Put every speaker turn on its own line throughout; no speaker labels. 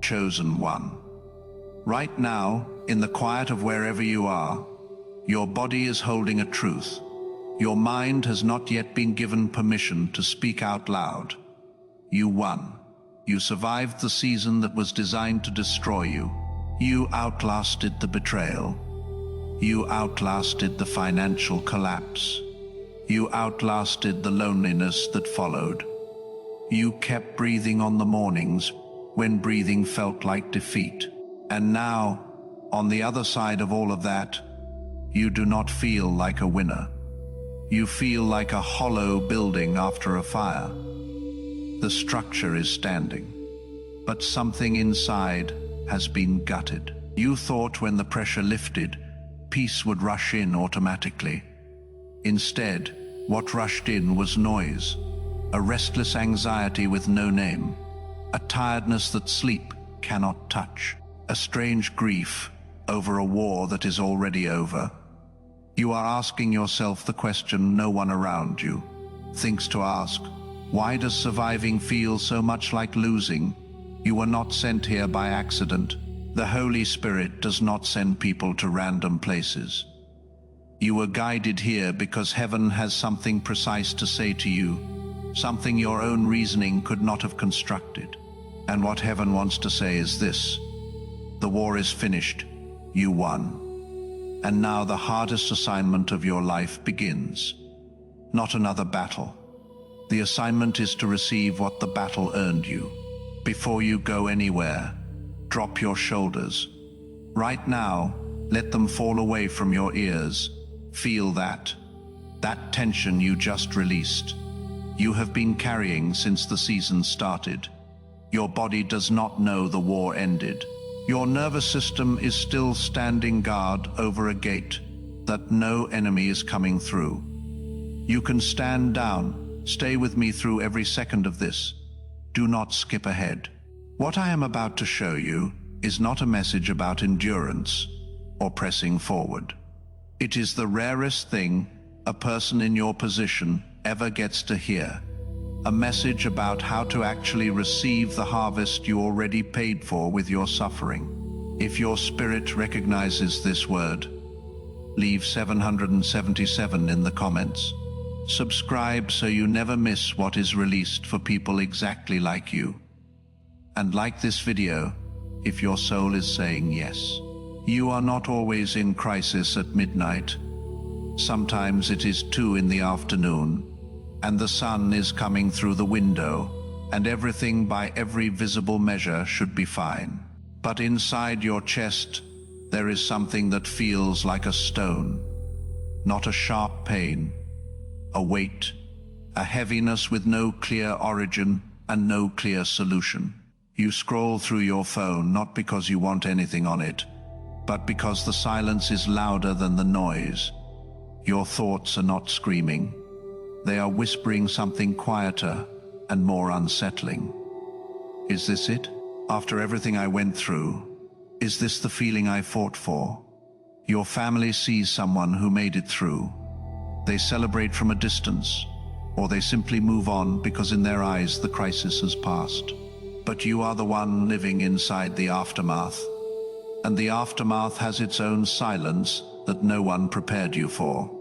chosen one. Right now, in the quiet of wherever you are, your body is holding a truth. Your mind has not yet been given permission to speak out loud. You won. You survived the season that was designed to destroy you. You outlasted the betrayal. You outlasted the financial collapse. You outlasted the loneliness that followed. You kept breathing on the mornings when breathing felt like defeat. And now, on the other side of all of that, you do not feel like a winner. You feel like a hollow building after a fire. The structure is standing, but something inside has been gutted. You thought when the pressure lifted, peace would rush in automatically. Instead, what rushed in was noise, a restless anxiety with no name, a tiredness that sleep cannot touch, a strange grief over a war that is already over. You are asking yourself the question no one around you thinks to ask. Why does surviving feel so much like losing? You were not sent here by accident. The Holy Spirit does not send people to random places. You were guided here because heaven has something precise to say to you, something your own reasoning could not have constructed. And what heaven wants to say is this: the war is finished. You won. And now the hardest assignment of your life begins. Not another battle. The assignment is to receive what the battle earned you. Before you go anywhere, drop your shoulders. Right now, let them fall away from your ears. Feel that tension you just released. You have been carrying since the season started. Your body does not know the war ended. Your nervous system is still standing guard over a gate that no enemy is coming through. You can stand down. Stay with me through every second of this. Do not skip ahead. What I am about to show you is not a message about endurance or pressing forward. It is the rarest thing a person in your position ever gets to hear. A message about how to actually receive the harvest you already paid for with your suffering. If your spirit recognizes this word, leave 777 in the comments. Subscribe so you never miss what is released for people exactly like you. And like this video if your soul is saying yes. You are not always in crisis at midnight. Sometimes it is 2 in the afternoon, and the sun is coming through the window, and everything by every visible measure should be fine. But inside your chest, there is something that feels like a stone. Not a sharp pain, a weight, a heaviness with no clear origin and no clear solution. You scroll through your phone not because you want anything on it, but because the silence is louder than the noise. Your thoughts are not screaming. They are whispering something quieter and more unsettling. Is this it? After everything I went through, is this the feeling I fought for? Your family sees someone who made it through. They celebrate from a distance, or they simply move on because in their eyes the crisis has passed. But you are the one living inside the aftermath. And the aftermath has its own silence that no one prepared you for.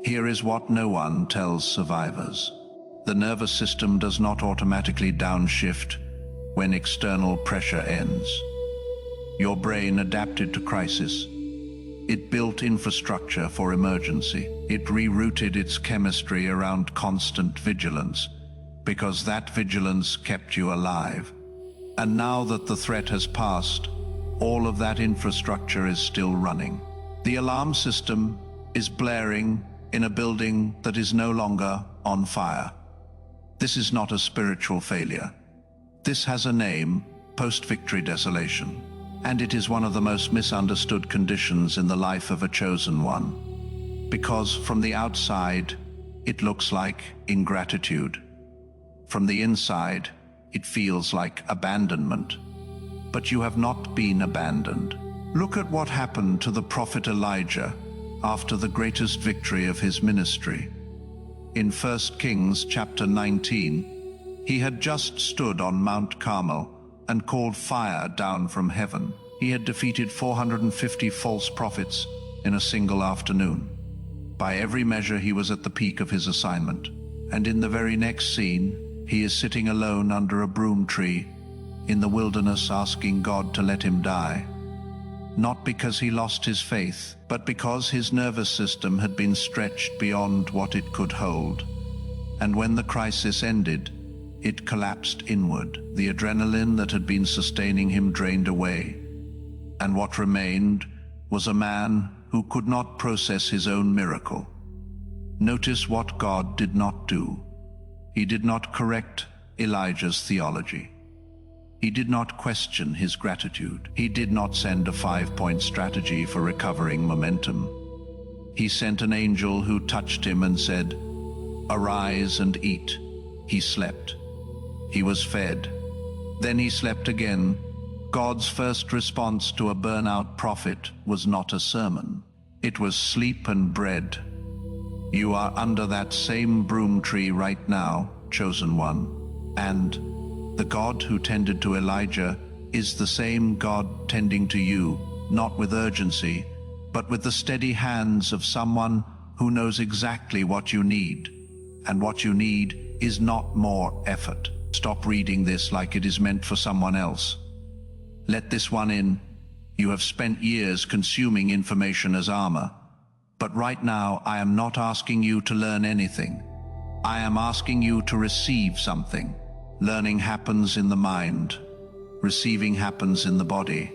Here is what no one tells survivors. The nervous system does not automatically downshift when external pressure ends. Your brain adapted to crisis. It built infrastructure for emergency. It rerouted its chemistry around constant vigilance, because that vigilance kept you alive. And now that the threat has passed, all of that infrastructure is still running. The alarm system is blaring in a building that is no longer on fire. This is not a spiritual failure. This has a name: post-victory desolation. And it is one of the most misunderstood conditions in the life of a chosen one. Because from the outside, it looks like ingratitude. From the inside, it feels like abandonment. But you have not been abandoned. Look at what happened to the prophet Elijah after the greatest victory of his ministry. In 1 Kings chapter 19, he had just stood on Mount Carmel and called fire down from heaven. He had defeated 450 false prophets in a single afternoon. By every measure, he was at the peak of his assignment. And in the very next scene, he is sitting alone under a broom tree in the wilderness, asking God to let him die. Not because he lost his faith, but because his nervous system had been stretched beyond what it could hold. And when the crisis ended, it collapsed inward. The adrenaline that had been sustaining him drained away. And what remained was a man who could not process his own miracle. Notice what God did not do. He did not correct Elijah's theology. He did not question his gratitude. He did not send a 5-point strategy for recovering momentum. He sent an angel who touched him and said, "Arise and eat." He slept. He was fed. Then he slept again. God's first response to a burnout prophet was not a sermon. It was sleep and bread. You are under that same broom tree right now, chosen one. And the God who tended to Elijah is the same God tending to you, not with urgency, but with the steady hands of someone who knows exactly what you need. And what you need is not more effort. Stop reading this like it is meant for someone else. Let this one in. You have spent years consuming information as armor. But right now, I am not asking you to learn anything. I am asking you to receive something. Learning happens in the mind. Receiving happens in the body.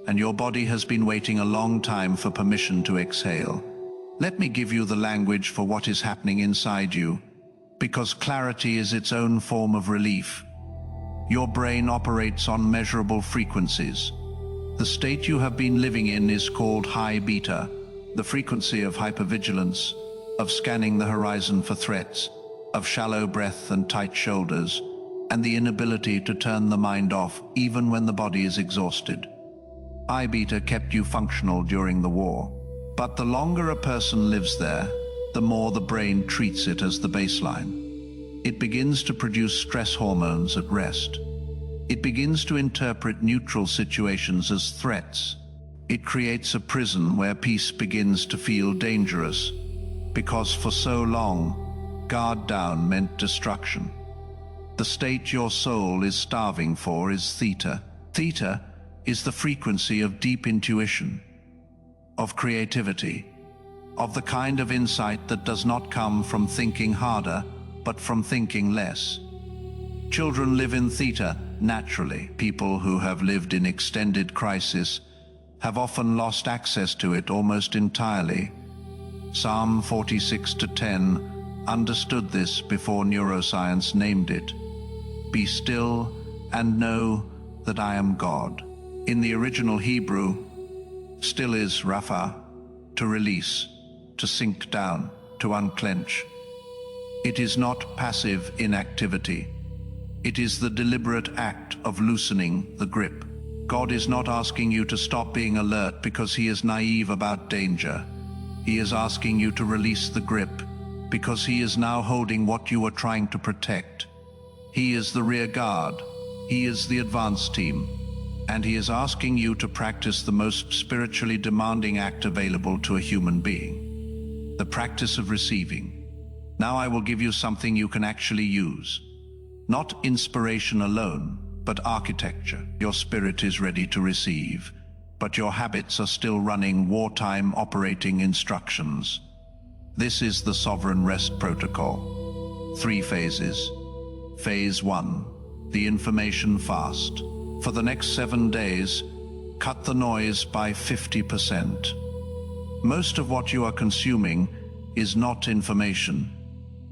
And your body has been waiting a long time for permission to exhale. Let me give you the language for what is happening inside you, because clarity is its own form of relief. Your brain operates on measurable frequencies. The state you have been living in is called high beta, the frequency of hypervigilance, of scanning the horizon for threats, of shallow breath and tight shoulders, and the inability to turn the mind off even when the body is exhausted. High beta kept you functional during the war. But the longer a person lives there, the more the brain treats it as the baseline. It begins to produce stress hormones at rest. It begins to interpret neutral situations as threats. It creates a prison where peace begins to feel dangerous, because for so long, guard down meant destruction. The state your soul is starving for is theta. Theta is the frequency of deep intuition, of creativity, of the kind of insight that does not come from thinking harder, but from thinking less. Children live in theta naturally. People who have lived in extended crisis have often lost access to it almost entirely. Psalm 46:10 understood this before neuroscience named it. Be still and know that I am God. In the original Hebrew, still is Rapha, to release, to sink down, to unclench. It is not passive inactivity. It is the deliberate act of loosening the grip. God is not asking you to stop being alert because he is naive about danger. He is asking you to release the grip because he is now holding what you are trying to protect. He is the rear guard. He is the advance team. And he is asking you to practice the most spiritually demanding act available to a human being: the practice of receiving. Now I will give you something you can actually use. Not inspiration alone, but architecture. Your spirit is ready to receive, but your habits are still running wartime operating instructions. This is the Sovereign Rest Protocol. 3 phases. Phase 1, the information fast. For the next 7 days, cut the noise by 50%. Most of what you are consuming is not information.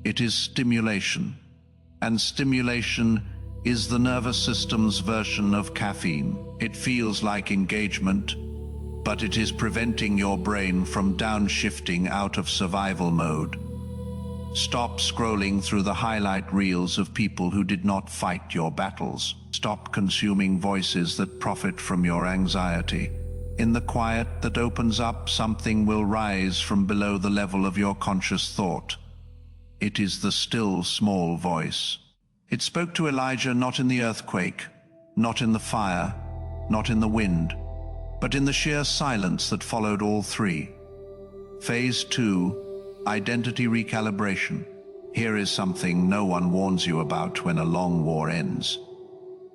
It is stimulation. And stimulation is the nervous system's version of caffeine. It feels like engagement, but it is preventing your brain from downshifting out of survival mode. Stop scrolling through the highlight reels of people who did not fight your battles. Stop consuming voices that profit from your anxiety. In the quiet that opens up, something will rise from below the level of your conscious thought. It is the still, small voice. It spoke to Elijah not in the earthquake, not in the fire, not in the wind, but in the sheer silence that followed all three. Phase 2, identity recalibration. Here is something no one warns you about when a long war ends.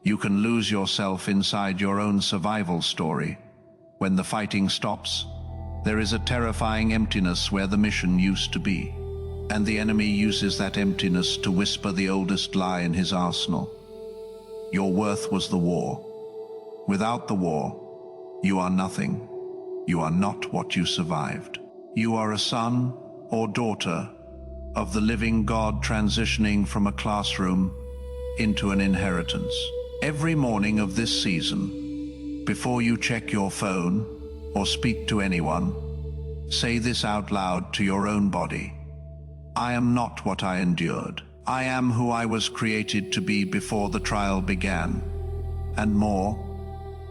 You can lose yourself inside your own survival story. When the fighting stops, there is a terrifying emptiness where the mission used to be. And the enemy uses that emptiness to whisper the oldest lie in his arsenal. Your worth was the war. Without the war, you are nothing. You are not what you survived. You are a son or daughter of the living God, transitioning from a classroom into an inheritance. Every morning of this season, before you check your phone or speak to anyone, say this out loud to your own body. I am not what I endured. I am who I was created to be before the trial began, and more,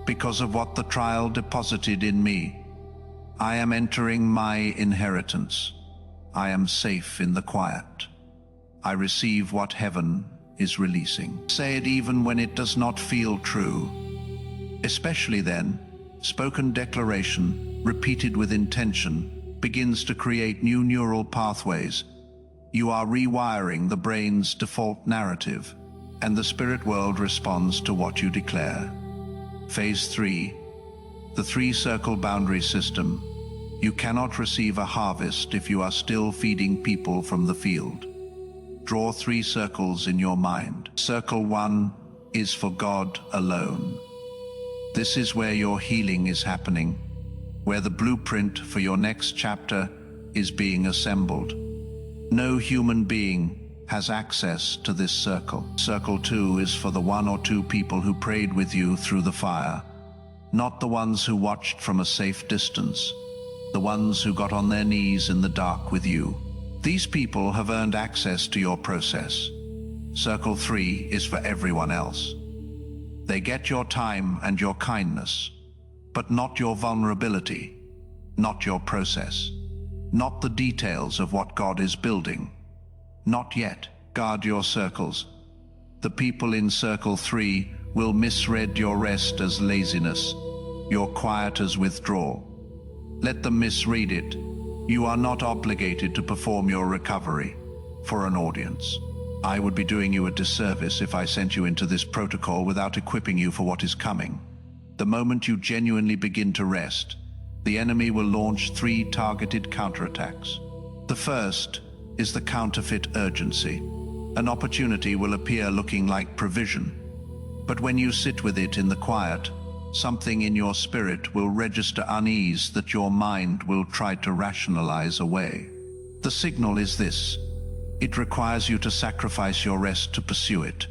because of what the trial deposited in me. I am entering my inheritance. I am safe in the quiet. I receive what heaven is releasing. Say it even when it does not feel true. Especially then, spoken declaration, repeated with intention, begins to create new neural pathways. You are rewiring the brain's default narrative, and the spirit world responds to what you declare. Phase 3, the 3-circle boundary system. You cannot receive a harvest if you are still feeding people from the field. Draw 3 circles in your mind. Circle 1 is for God alone. This is where your healing is happening, where the blueprint for your next chapter is being assembled. No human being has access to this circle. Circle 2 is for the 1 or 2 people who prayed with you through the fire, not the ones who watched from a safe distance, the ones who got on their knees in the dark with you. These people have earned access to your process. Circle 3 is for everyone else. They get your time and your kindness, but not your vulnerability, not your process, not the details of what God is building. Not yet. Guard your circles. The people in Circle 3 will misread your rest as laziness, your quiet as withdrawal. Let them misread it. You are not obligated to perform your recovery for an audience. I would be doing you a disservice if I sent you into this protocol without equipping you for what is coming. The moment you genuinely begin to rest, the enemy will launch 3 targeted counterattacks. The first is the counterfeit urgency. An opportunity will appear looking like provision, but when you sit with it in the quiet, something in your spirit will register unease that your mind will try to rationalize away. The signal is this: it requires you to sacrifice your rest to pursue it.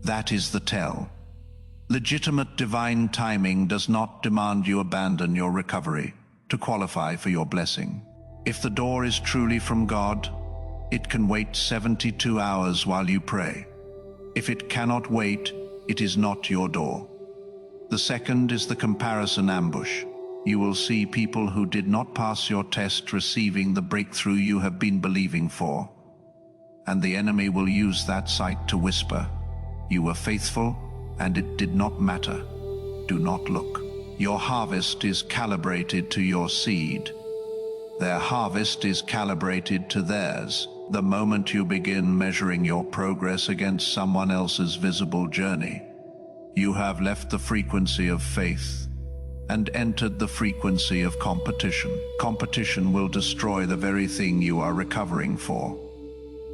That is the tell. Legitimate divine timing does not demand you abandon your recovery to qualify for your blessing. If the door is truly from God, it can wait 72 hours while you pray. If it cannot wait, it is not your door. The second is the comparison ambush. You will see people who did not pass your test receiving the breakthrough you have been believing for. And the enemy will use that sight to whisper, "You were faithful, and it did not matter. Do not look." Your harvest is calibrated to your seed. Their harvest is calibrated to theirs. The moment you begin measuring your progress against someone else's visible journey, you have left the frequency of faith and entered the frequency of competition. Competition will destroy the very thing you are recovering for.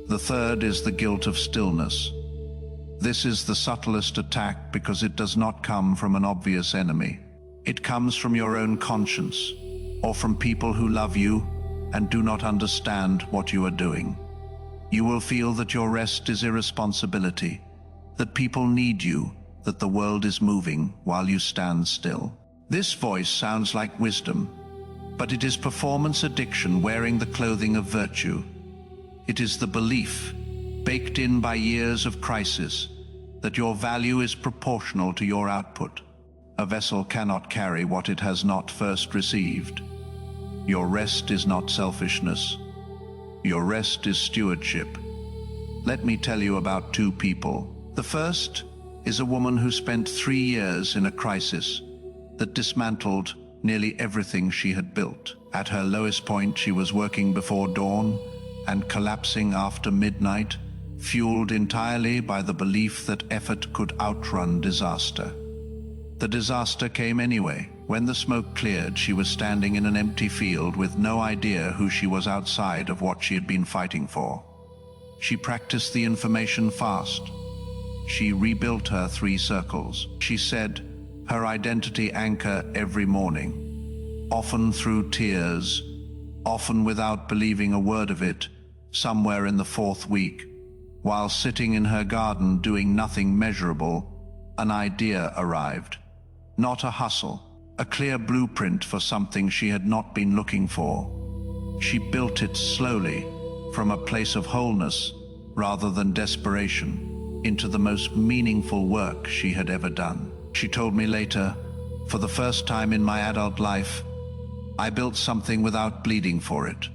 The third is the guilt of stillness. This is the subtlest attack because it does not come from an obvious enemy. It comes from your own conscience, or from people who love you and do not understand what you are doing. You will feel that your rest is irresponsibility, that people need you, that the world is moving while you stand still. This voice sounds like wisdom, but it is performance addiction wearing the clothing of virtue. It is the belief, baked in by years of crisis, that your value is proportional to your output. A vessel cannot carry what it has not first received. Your rest is not selfishness. Your rest is stewardship. Let me tell you about 2 people. The first is a woman who spent 3 years in a crisis that dismantled nearly everything she had built. At her lowest point, she was working before dawn and collapsing after midnight, fueled entirely by the belief that effort could outrun disaster. The disaster came anyway. When the smoke cleared, she was standing in an empty field with no idea who she was outside of what she had been fighting for. She practiced the information fast. She rebuilt her 3 circles. She said her identity anchor every morning, often through tears, often without believing a word of it, somewhere in the 4th week. While sitting in her garden doing nothing measurable, an idea arrived. Not a hustle, a clear blueprint for something she had not been looking for. She built it slowly, from a place of wholeness, rather than desperation, into the most meaningful work she had ever done. She told me later, for the first time in my adult life, I built something without bleeding for it.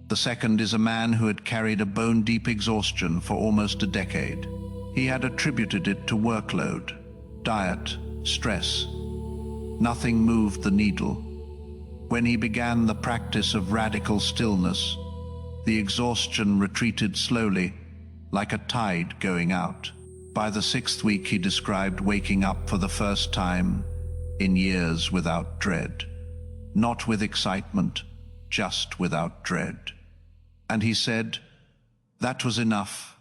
The second is a man who had carried a bone-deep exhaustion for almost a decade. He had attributed it to workload, diet, stress. Nothing moved the needle. When he began the practice of radical stillness, the exhaustion retreated slowly, like a tide going out. By the 6th week, he described waking up for the first time in years without dread. Not with excitement, just without dread. And he said, "That was enough.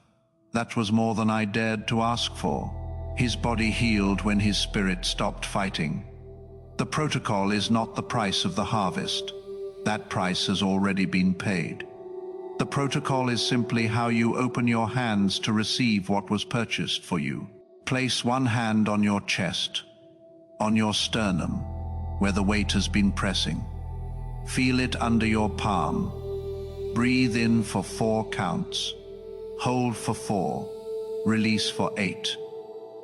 That was more than I dared to ask for." His body healed when his spirit stopped fighting. The protocol is not the price of the harvest. That price has already been paid. The protocol is simply how you open your hands to receive what was purchased for you. Place one hand on your chest, on your sternum, where the weight has been pressing. Feel it under your palm. Breathe in for 4 counts. Hold for 4. Release for 8.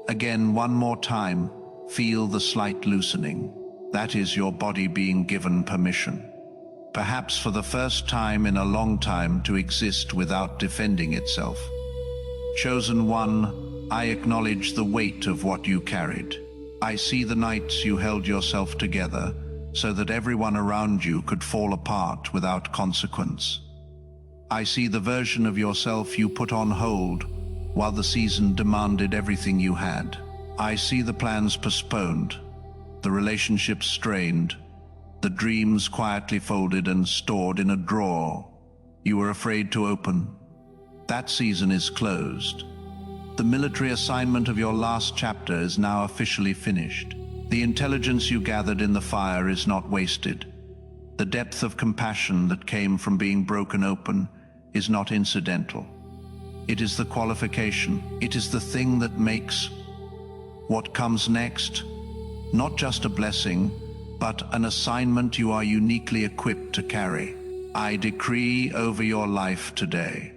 Again, one more time. Feel the slight loosening. That is your body being given permission. Perhaps for the first time in a long time, to exist without defending itself. Chosen one, I acknowledge the weight of what you carried. I see the nights you held yourself together so that everyone around you could fall apart without consequence. I see the version of yourself you put on hold while the season demanded everything you had. I see the plans postponed, the relationships strained, the dreams quietly folded and stored in a drawer you were afraid to open. That season is closed. The military assignment of your last chapter is now officially finished. The intelligence you gathered in the fire is not wasted. The depth of compassion that came from being broken open is not incidental. It is the qualification. It is the thing that makes what comes next not just a blessing, but an assignment you are uniquely equipped to carry. I decree over your life today,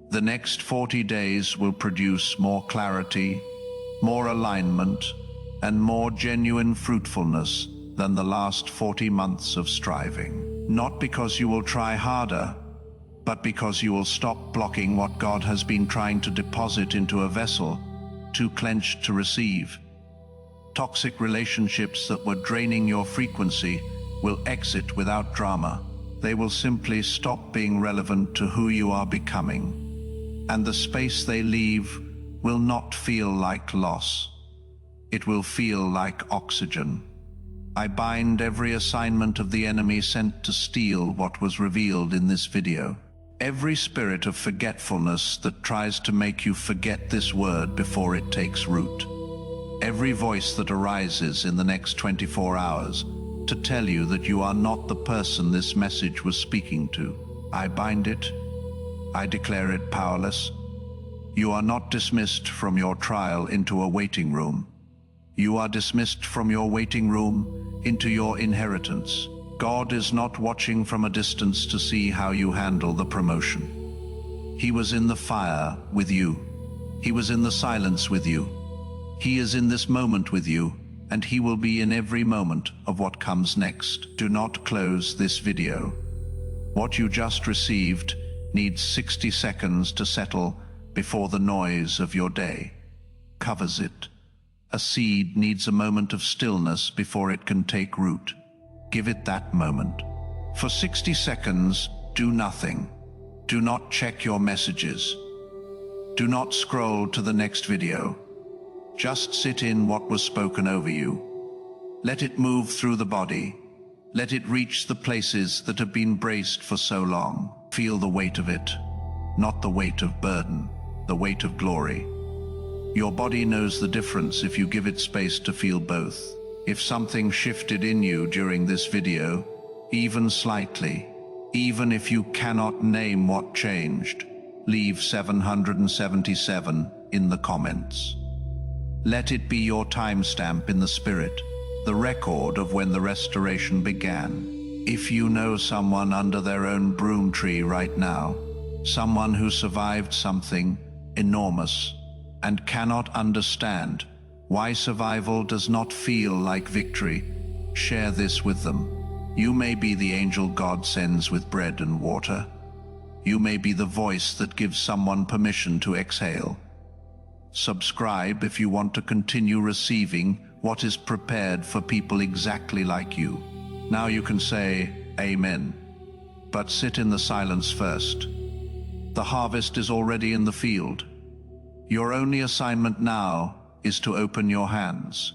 the next 40 days will produce more clarity, more alignment, and more genuine fruitfulness than the last 40 months of striving. Not because you will try harder, but because you will stop blocking what God has been trying to deposit into a vessel too clenched to receive. Toxic relationships that were draining your frequency will exit without drama. They will simply stop being relevant to who you are becoming. And the space they leave will not feel like loss. It will feel like oxygen. I bind every assignment of the enemy sent to steal what was revealed in this video. Every spirit of forgetfulness that tries to make you forget this word before it takes root. Every voice that arises in the next 24 hours to tell you that you are not the person this message was speaking to. I bind it. I declare it powerless. You are not dismissed from your trial into a waiting room. You are dismissed from your waiting room into your inheritance. God is not watching from a distance to see how you handle the promotion. He was in the fire with you. He was in the silence with you. He is in this moment with you, and he will be in every moment of what comes next. Do not close this video. What you just received needs 60 seconds to settle before the noise of your day. covers it. A seed needs a moment of stillness before it can take root. Give it that moment. For 60 seconds, do nothing. Do not check your messages. Do not scroll to the next video. Just sit in what was spoken over you. Let it move through the body. Let it reach the places that have been braced for so long. Feel the weight of it, not the weight of burden, the weight of glory. Your body knows the difference if you give it space to feel both. If something shifted in you during this video, even slightly, even if you cannot name what changed, leave 777 in the comments. Let it be your timestamp in the spirit, the record of when the restoration began. If you know someone under their own broom tree right now, someone who survived something enormous and cannot understand why survival does not feel like victory, share this with them. You may be the angel God sends with bread and water. You may be the voice that gives someone permission to exhale. Subscribe if you want to continue receiving what is prepared for people exactly like you. Now you can say, Amen. But sit in the silence first. The harvest is already in the field. Your only assignment now is to open your hands.